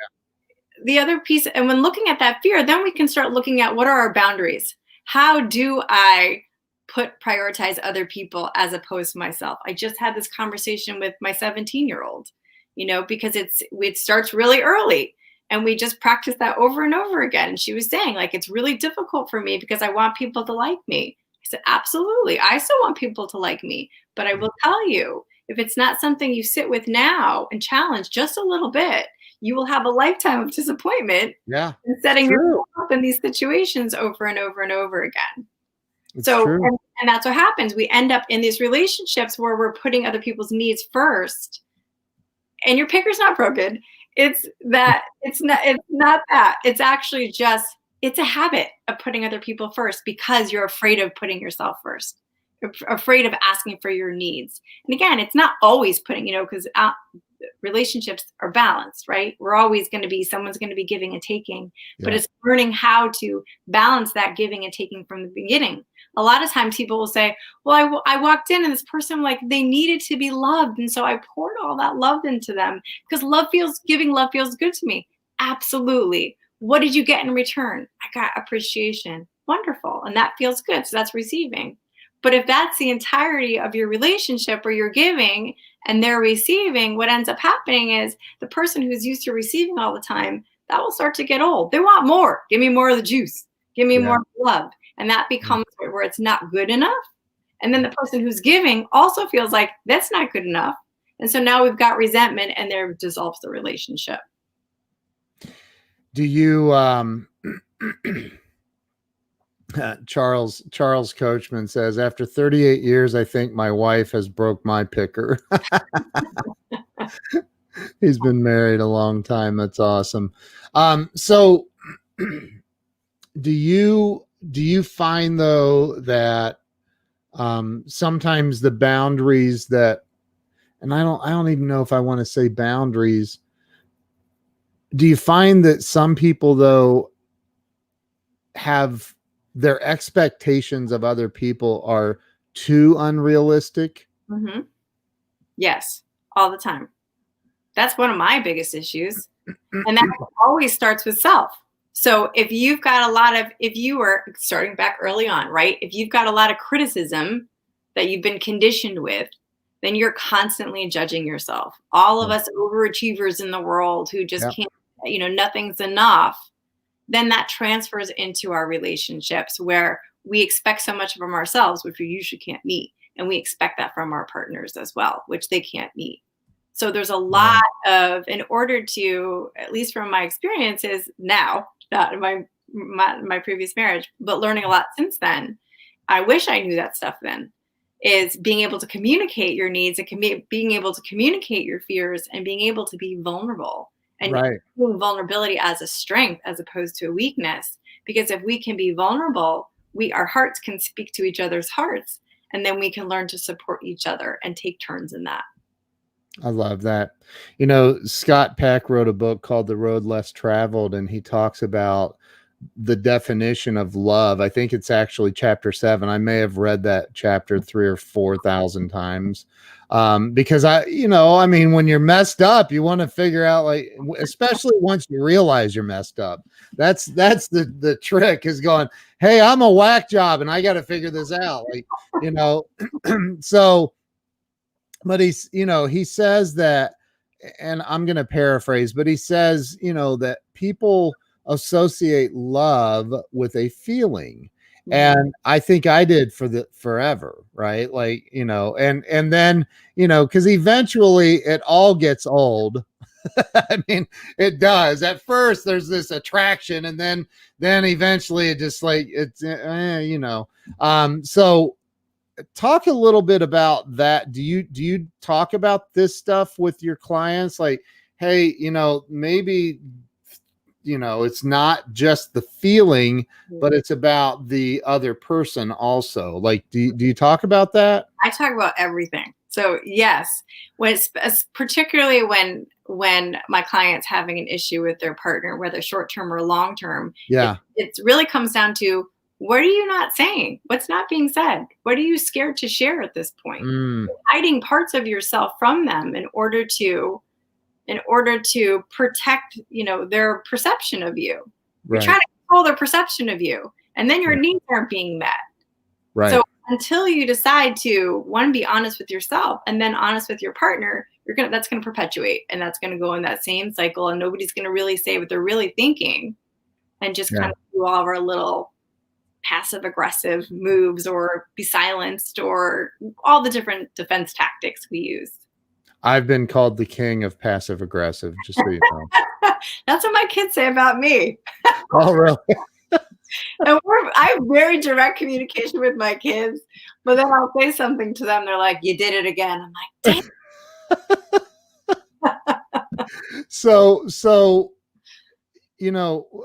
the other piece, and when looking at that fear, then we can start looking at what are our boundaries? How do I prioritize other people as opposed to myself? I just had this conversation with my 17-year-old, because it starts really early, and we just practice that over and over again. And she was saying, like, it's really difficult for me because I want people to like me. I said, absolutely. I still want people to like me, but I will tell you, if it's not something you sit with now and challenge just a little bit, you will have a lifetime of disappointment. Yeah. And setting yourself up in these situations over and over and over again. It's so, true. And that's what happens. We end up in these relationships where we're putting other people's needs first, and your picker's not broken. It's not that. It's actually just, it's a habit of putting other people first because you're afraid of putting yourself first. You're afraid of asking for your needs. And again, it's not always putting, because relationships are balanced, right? We're always going to be, someone's going to be giving and taking, but it's learning how to balance that giving and taking from the beginning. A lot of times people will say, well, I walked in and this person, like, they needed to be loved. And so I poured all that love into them because giving love feels good to me. Absolutely. What did you get in return? I got appreciation. Wonderful. And that feels good. So that's receiving. But if that's the entirety of your relationship where you're giving and they're receiving, what ends up happening is the person who's used to receiving all the time, that will start to get old. They want more. Give me more of the juice. Give me more love. And that becomes where it's not good enough. And then the person who's giving also feels like that's not good enough. And so now we've got resentment, and there dissolves the relationship. Do you, Charles Coachman says, after 38 years, I think my wife has broke my picker. He's been married a long time. That's awesome. So do you find, though, that sometimes the boundaries that, and I don't even know if I want to say boundaries, do you find that some people, though, have their expectations of other people are too unrealistic? Mm-hmm. Yes, all the time. That's one of my biggest issues. And that always starts with self. So if you were starting back early on, right? If you've got a lot of criticism that you've been conditioned with, then you're constantly judging yourself. All of us overachievers in the world who just can't, nothing's enough. Then that transfers into our relationships where we expect so much from ourselves, which we usually can't meet. And we expect that from our partners as well, which they can't meet. So there's a lot of, in order to, at least from my experiences now, not in my previous marriage, but learning a lot since then, I wish I knew that stuff then, is being able to communicate your needs and being able to communicate your fears and being able to be vulnerable. And vulnerability as a strength as opposed to a weakness. Because if we can be vulnerable, our hearts can speak to each other's hearts, and then we can learn to support each other and take turns in that. I love that. Scott Peck wrote a book called The Road Less Traveled, and he talks about the definition of love. I think it's actually chapter 7. I may have read that chapter 3,000 or 4,000 times. Because when you're messed up, you want to figure out, like, especially once you realize you're messed up, that's the trick, is going, hey, I'm a whack job and I got to figure this out. So, but he says that, and I'm going to paraphrase, but he says, that people associate love with a feeling. And I think I did forever, right? Like, and then, because eventually it all gets old. I mean, it does. At first there's this attraction, and then eventually it just, like, it's, so talk a little bit about that. Do you talk about this stuff with your clients? Like, hey, maybe it's not just the feeling, but it's about the other person also. Like, do you talk about that? I talk about everything. So yes, particularly when my client's having an issue with their partner, whether short-term or long-term, Yeah. it really comes down to, what are you not saying? What's not being said? What are you scared to share at this point? You're hiding parts of yourself from them in order to protect, their perception of you. You're Right. trying to control their perception of you, and then your needs aren't being met. Right. So until you decide to, one, be honest with yourself and then honest with your partner, that's going to perpetuate, and that's going to go in that same cycle, and nobody's going to really say what they're really thinking, and just kind of do all of our little passive aggressive moves, or be silenced, or all the different defense tactics we use. I've been called the king of passive aggressive, just so you know. That's what my kids say about me. Oh, really? And I have very direct communication with my kids, but then I'll say something to them. They're like, "You did it again." I'm like, "Damn." So,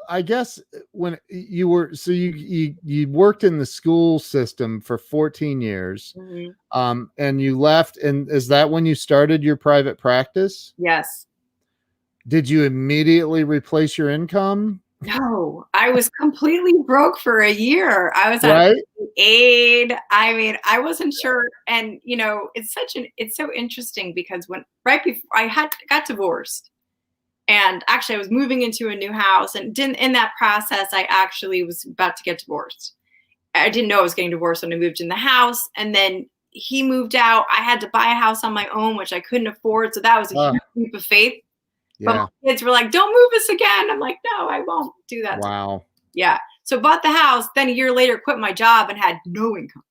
I guess when you were, so you worked in the school system for 14 years, and you left, and is that when you started your private practice? Yes. Did you immediately replace your income? No, I was completely broke for a year. I was on aid. I mean, I wasn't sure. And, it's so interesting, because right before I got divorced, and actually I was moving into a new house, and in that process, I actually was about to get divorced. I didn't know I was getting divorced when I moved in the house. And then he moved out. I had to buy a house on my own, which I couldn't afford. So that was a huge leap of faith. But my kids were like, "Don't move us again." I'm like, "No, I won't do that." Wow. Yeah. So bought the house, then a year later quit my job and had no income.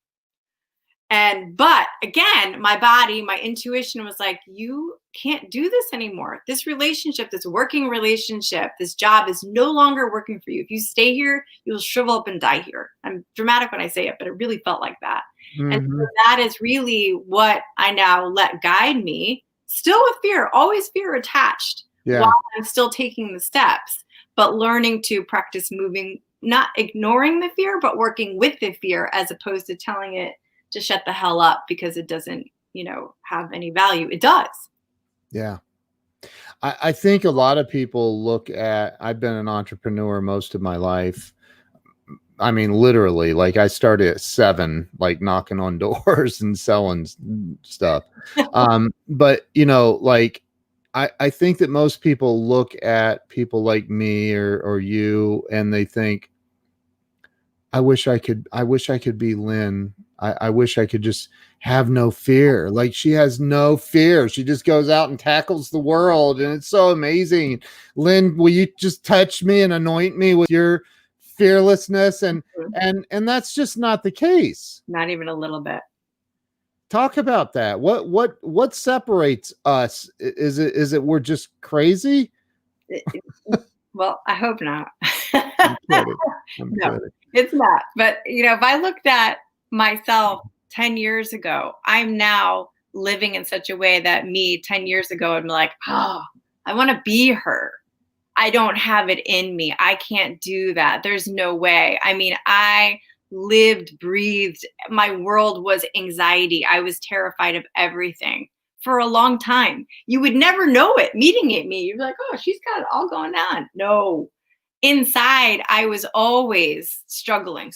But again, my body, my intuition was like, "You can't do this anymore. This relationship, this working relationship, this job is no longer working for you. If you stay here, you'll shrivel up and die here." I'm dramatic when I say it, but it really felt like that. And so that is really what I now let guide me, still with fear, always fear attached. While I'm still taking the steps, but learning to practice moving, not ignoring the fear, but working with the fear, as opposed to telling it to shut the hell up because it doesn't, have any value. It does. Yeah. I think a lot of people I've been an entrepreneur most of my life. I mean, literally, like, I started at 7, like knocking on doors and selling stuff. But, like, I think that most people look at people like me or you, and they think, I wish I could be Lynn. I wish I could just have no fear. Like, she has no fear. She just goes out and tackles the world. And it's so amazing. Lynn, will you just touch me and anoint me with your fearlessness? And that's just not the case. Not even a little bit. Talk about that. What separates us? Is it we're just crazy? Well, I hope not. I'm kidding. No, it's not. But, if I looked at myself 10 years ago, I'm now living in such a way that me 10 years ago, I'm like, "Oh, I want to be her. I don't have it in me. I can't do that. There's no way." I mean, I lived, breathed. My world was anxiety. I was terrified of everything for a long time. You would never know it meeting at me. You'd be like, "Oh, she's got it all going on." No. Inside, I was always struggling.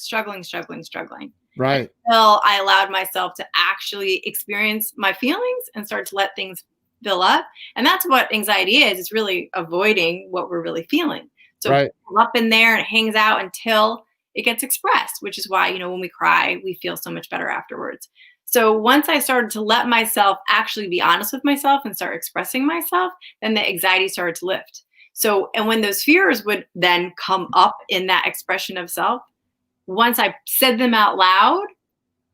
Right. Until I allowed myself to actually experience my feelings and start to let things fill up. And that's what anxiety is. It's really avoiding what we're really feeling. So it's up in there and it hangs out until it gets expressed, which is why, when we cry, we feel so much better afterwards. So once I started to let myself actually be honest with myself and start expressing myself, then the anxiety started to lift. So, and when those fears would then come up in that expression of self, once I said them out loud,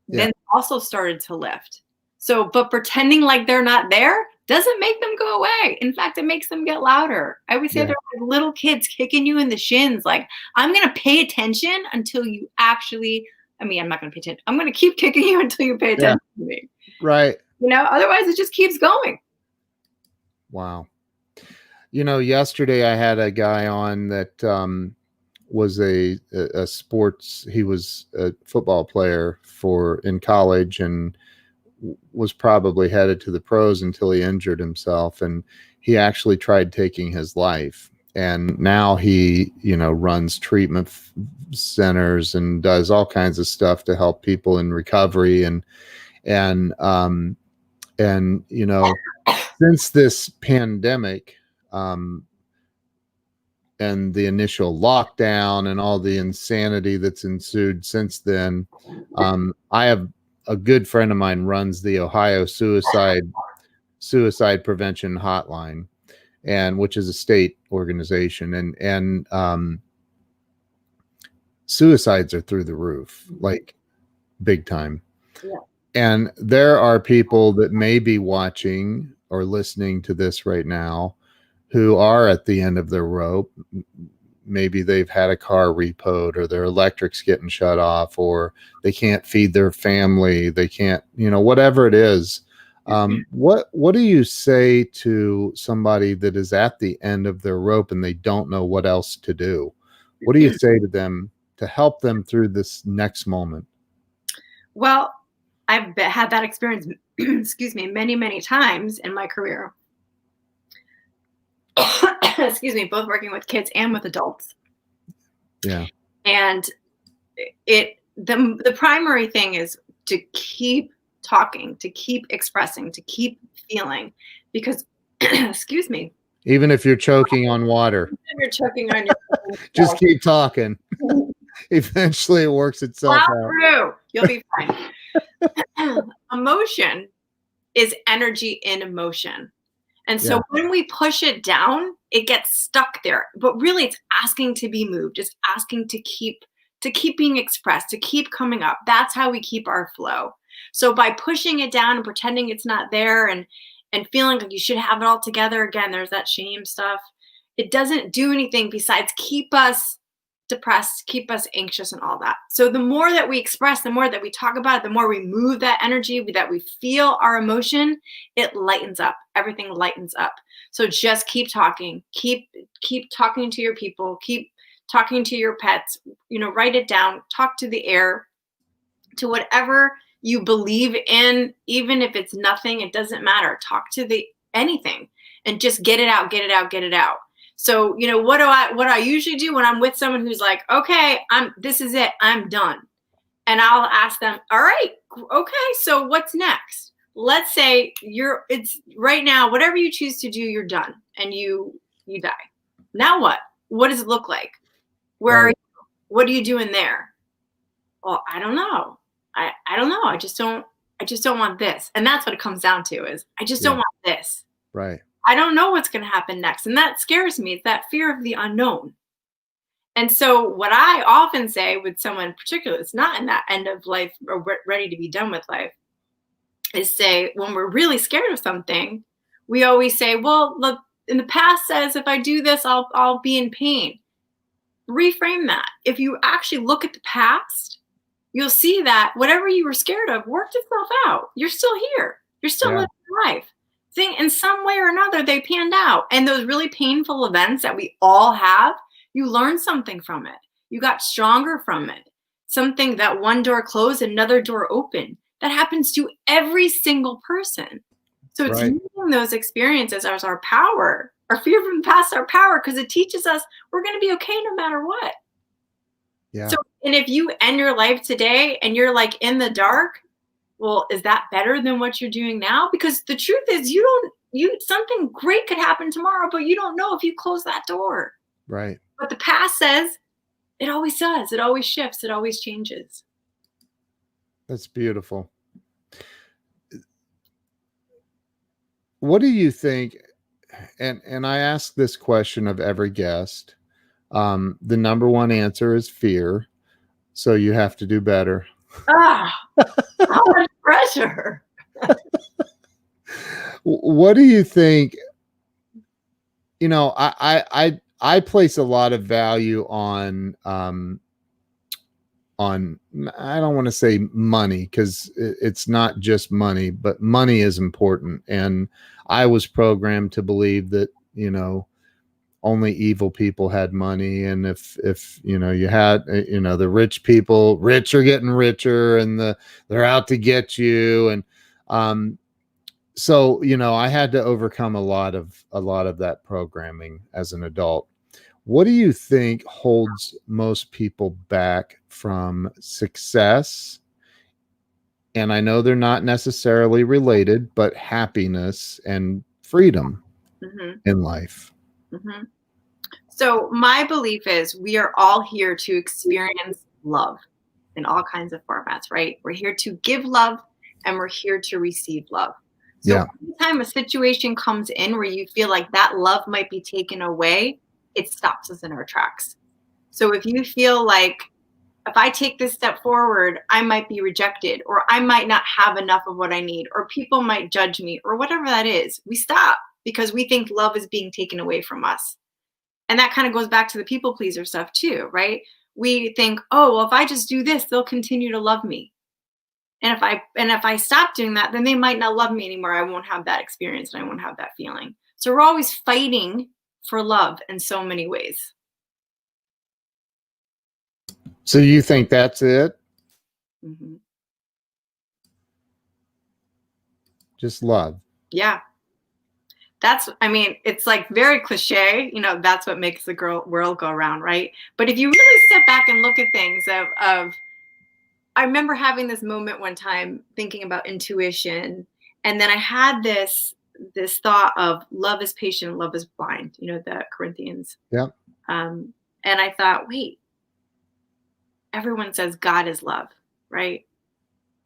then also started to lift. So, but pretending like they're not there doesn't make them go away. In fact, it makes them get louder. I would say they're like little kids kicking you in the shins. Like, "I'm going to pay attention until you actually," I'm not going to pay attention. "I'm going to keep kicking you until you pay attention to me." Right. Otherwise it just keeps going. Wow. Yesterday I had a guy on that was a sports. He was a football player in college and was probably headed to the pros until he injured himself, and he actually tried taking his life. And now he, runs treatment centers and does all kinds of stuff to help people in recovery. And since this pandemic, and the initial lockdown and all the insanity that's ensued since then, I have a good friend of mine runs the Ohio suicide prevention hotline, and which is a state organization, and suicides are through the roof, like big time. Yeah. And there are people that may be watching or listening to this right now who are at the end of their rope. Maybe they've had a car repoed, or their electric's getting shut off, or they can't feed their family. They can't, whatever it is. What do you say to somebody that is at the end of their rope and they don't know what else to do? What do you say to them to help them through this next moment? Well, I've had that experience, excuse me, many, many times in my career. Excuse me, both working with kids and with adults. Yeah. And the primary thing is to keep talking, to keep expressing, to keep feeling, because excuse me, even if you're choking on water, you're choking on your just keep talking. Eventually it works itself out. Through. You'll be fine. Emotion is energy in motion. And so when we push it down, it gets stuck there. But really, it's asking to be moved. It's asking to keep being expressed, to keep coming up. That's how we keep our flow. So by pushing it down and pretending it's not there and feeling like you should have it all together, again, there's that shame stuff. It doesn't do anything besides keep us depressed, keep us anxious, and all that. So the more that we express, the more that we talk about it, the more we move that energy, that we feel our emotion, it lightens up. Everything lightens up. So just keep talking, keep talking to your people, keep talking to your pets, write it down, talk to the air, to whatever you believe in, even if it's nothing, it doesn't matter. Talk to anything and just get it out, get it out, get it out. So, what I usually do when I'm with someone who's like, okay, this is it, I'm done. And I'll ask them, all right, okay, so what's next? Let's say it's right now, whatever you choose to do, you're done and you die. Now what? What does it look like? Where are you? What are you doing there? Well, I don't know. I don't know. I just don't want this. And that's what it comes down to is I just don't want this. Right. I don't know what's going to happen next. And that scares me. It's that fear of the unknown. And so what I often say with someone particularly that's not in that end of life or ready to be done with life is say, when we're really scared of something, we always say, well, look, in the past says, if I do this, I'll be in pain. Reframe that. If you actually look at the past, you'll see that whatever you were scared of worked itself out. You're still here. You're still living life. In some way or another, they panned out. And those really painful events that we all have, you learned something from it. You got stronger from it. Something that one door closed, another door opened. That happens to every single person. So it's using those experiences as our power. Our fear from the past, our power, because it teaches us we're going to be okay no matter what. Yeah. So, and if you end your life today and you're like in the dark, well, is that better than what you're doing now? Because the truth is something great could happen tomorrow, but you don't know if you close that door. Right. But the past says it always does. It always shifts. It always changes. That's beautiful. What do you think? And I ask this question of every guest. The number one answer is fear. So you have to do better. How much pressure. What do you think? I place a lot of value on I don't want to say money, because it's not just money, but money is important. And I was programmed to believe that, only evil people had money, and if you know, you had, you know, the rich people, rich are getting richer, and they're out to get you. And so, you know, I had to overcome a lot of that programming as an adult. What do you think holds most people back from success? And I know they're not necessarily related, but happiness and freedom in life. So my belief is we are all here to experience love in all kinds of formats, right? We're here to give love and we're here to receive love. So anytime a situation comes in where you feel like that love might be taken away, it stops us in our tracks. So if you feel like, if I take this step forward, I might be rejected, or I might not have enough of what I need, or people might judge me, or whatever that is, we stop because we think love is being taken away from us. And that kind of goes back to the people pleaser stuff too, right? We think, oh, well, if I just do this, they'll continue to love me. And if I stop doing that, then they might not love me anymore. I won't have that experience and I won't have that feeling. So we're always fighting for love in so many ways. So you think that's it? Just love. Yeah. It's like very cliche, you know, that's what makes the world go round, right? But if you really step back and look at things I remember having this moment one time thinking about intuition, and then I had this thought of love is patient, love is blind, you know, the Corinthians. Yeah. And I thought, wait, everyone says God is love, right?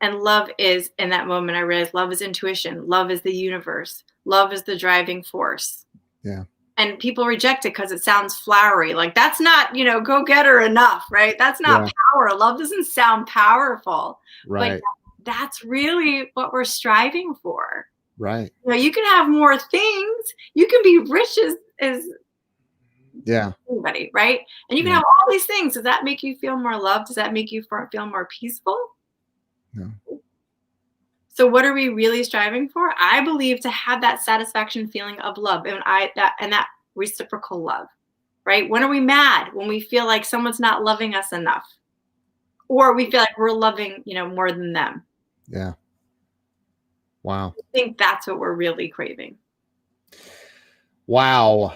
And love is, in that moment, I realized love is intuition. Love is the universe. Love is the driving force. Yeah. And people reject it because it sounds flowery. Like, that's not, you know, go get her enough, right? That's not power. Love doesn't sound powerful. Right. But that's really what we're striving for. Right. You know, you can have more things. You can be rich as anybody, right? And you can have all these things. Does that make you feel more loved? Does that make you feel more peaceful? No. So what are we really striving for? I believe to have that satisfaction feeling of love, and that reciprocal love, right? When are we mad? When we feel like someone's not loving us enough, or we feel like we're loving, you know, more than them. Yeah. Wow. I think that's what we're really craving. Wow.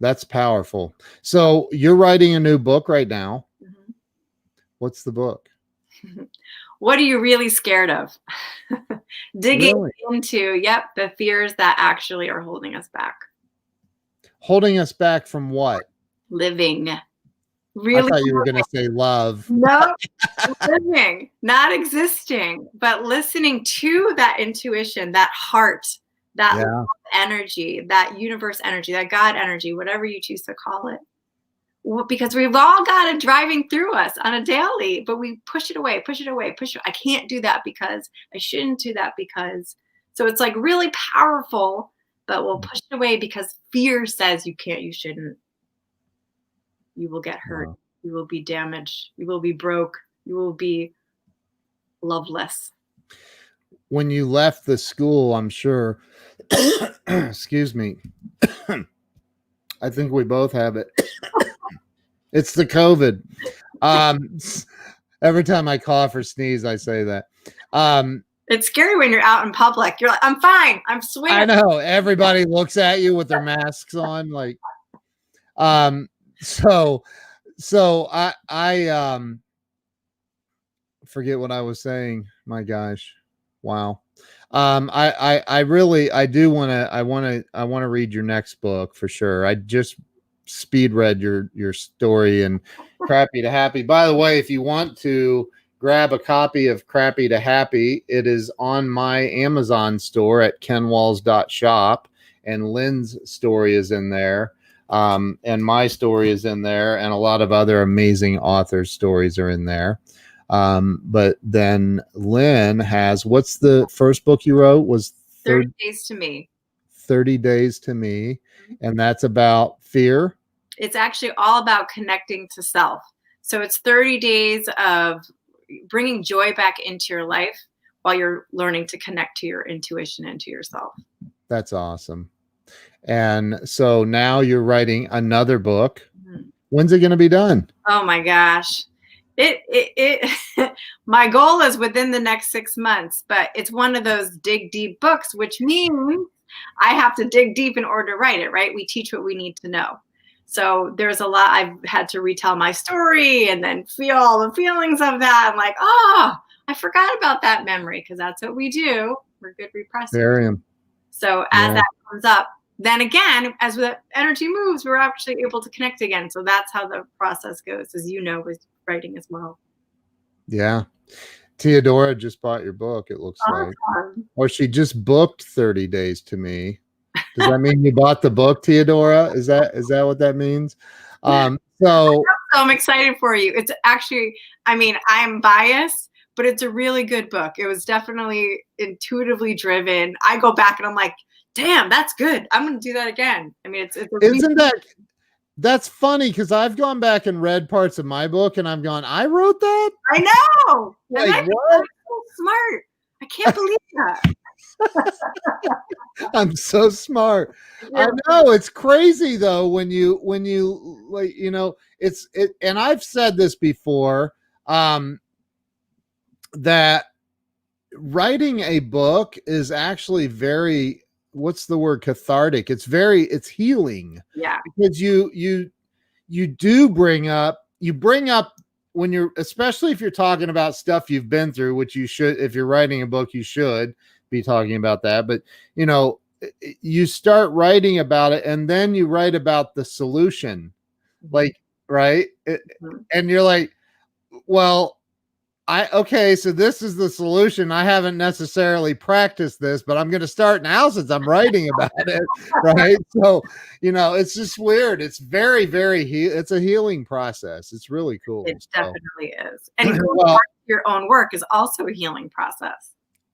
That's powerful. So you're writing a new book right now. What's the book? What are you really scared of? Digging into, the fears that actually are holding us back. Holding us back from what? Living. Really? I thought you were going to say love. No, living, not existing, but listening to that intuition, that heart, that love energy, that universe energy, that God energy, whatever you choose to call it. Because we've all got it driving through us on a daily, but we push it away, push it away, push it. I can't do that because I shouldn't do that because. So it's like really powerful, but we'll push it away because fear says you can't, you shouldn't. You will get hurt. Wow. You will be damaged. You will be broke. You will be loveless. When you left the school, I'm sure, excuse me, I think we both have it. It's the COVID. Every time I cough or sneeze, I say that. It's scary when you're out in public. You're like, I'm fine. I'm sweating. I know. Everybody looks at you with their masks on. Like, so I forget what I was saying. My gosh. Wow. I really want to read your next book for sure. I just speed read your story and Crappy to Happy. By the way, if you want to grab a copy of Crappy to Happy, it is on my Amazon store at kenwalls.shop, and Lynn's story is in there, and my story is in there, and a lot of other amazing authors' stories are in there. But then Lynn has, what's the first book you wrote? Was 30 Days to Me. 30 Days to Me. And that's about fear. It's actually all about connecting to self. So it's 30 days of bringing joy back into your life while you're learning to connect to your intuition and to yourself. That's awesome. And so now you're writing another book. Mhm. When's it going to be done? Oh my gosh. My goal is within the next 6 months, but it's one of those dig deep books, which means I have to dig deep in order to write it, right? We teach what we need to know. So there's a lot. I've had to retell my story and then feel all the feelings of that. I'm like, oh, I forgot about that memory, because that's what we do. We're good repressors. Barium. So as that comes up, then again, as the energy moves, we're actually able to connect again. So that's how the process goes, as you know, with writing as well. Yeah. Theodora just bought your book, it looks like. Or she just booked 30 days to me. Does that mean you bought the book, Theodora? Is that what that means? So I'm excited for you. It's actually, I mean, I'm biased, but it's a really good book. It was definitely intuitively driven. I go back and I'm like, damn, that's good. I'm going to do that again. I mean, isn't that's funny, because I've gone back and read parts of my book and I've gone, I wrote that? I know. Like, and what? I'm so smart. I can't believe that. I'm so smart. Yeah. I know, it's crazy though when you like, you know, and I've said this before, that writing a book is actually very, what's the word, cathartic. It's healing. Yeah. Because you do bring up when you're, especially if you're talking about stuff you've been through, which you should, if you're writing a book, you should be talking about that. But you know, you start writing about it and then you write about the solution, like, right. And you're like, well, okay, so this is the solution. I haven't necessarily practiced this, but I'm going to start now since I'm writing about it, right? So, you know, it's just weird. It's very, very, it's a healing process. It's really cool. It definitely is. And going back to your own work is also a healing process.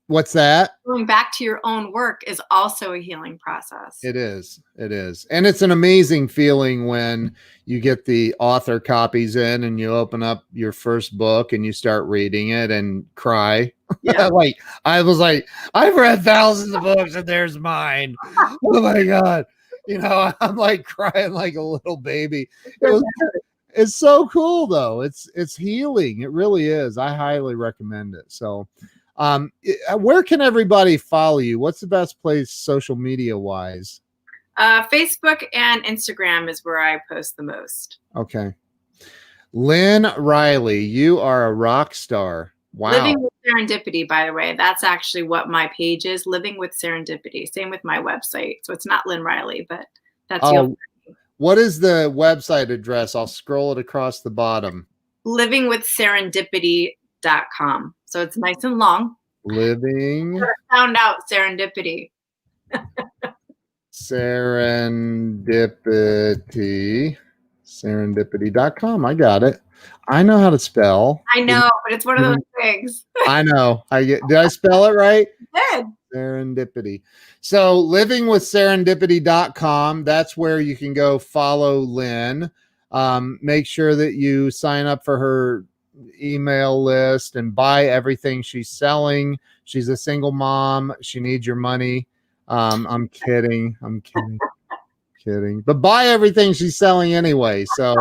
What's that? Going back to your own work is also a healing process. It is. It is. And it's an amazing feeling when you get the author copies in and you open up your first book and you start reading it and cry. Yeah. Like, I was like, I've read thousands of books and there's mine. Oh my God. You know, I'm like crying like a little baby. It's so cool though. It's healing. It really is. I highly recommend it. So, where can everybody follow you? What's the best place social media wise? Facebook and Instagram is where I post the most. Okay. Lynn Reilly, you are a rock star. Wow. Living with Serendipity, by the way, that's actually what my page is. Living with Serendipity. Same with my website. So it's not Lynn Reilly, but that's what is the website address? I'll scroll it across the bottom. livingwithserendipity.com. So it's nice and long. Living. Found out serendipity. Serendipity.com. I got it. I know how to spell. I know, but it's one of those things. I know. Did I spell it right? You did. Serendipity. So livingwithserendipity.com. That's where you can go follow Lynn. Make sure that you sign up for her email list and buy everything she's selling. She's a single mom. She needs your money. I'm kidding. But buy everything she's selling anyway. So,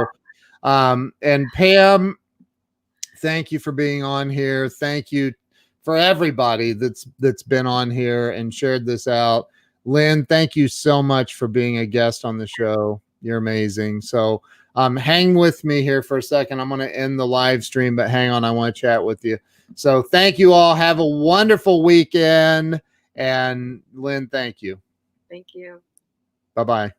and Pam, thank you for being on here. Thank you for everybody that's been on here and shared this out. Lynn, thank you so much for being a guest on the show. You're amazing. So, hang with me here for a second. I'm going to end the live stream, but hang on. I want to chat with you. So thank you all. Have a wonderful weekend. And Lynn, thank you. Thank you. Bye-bye.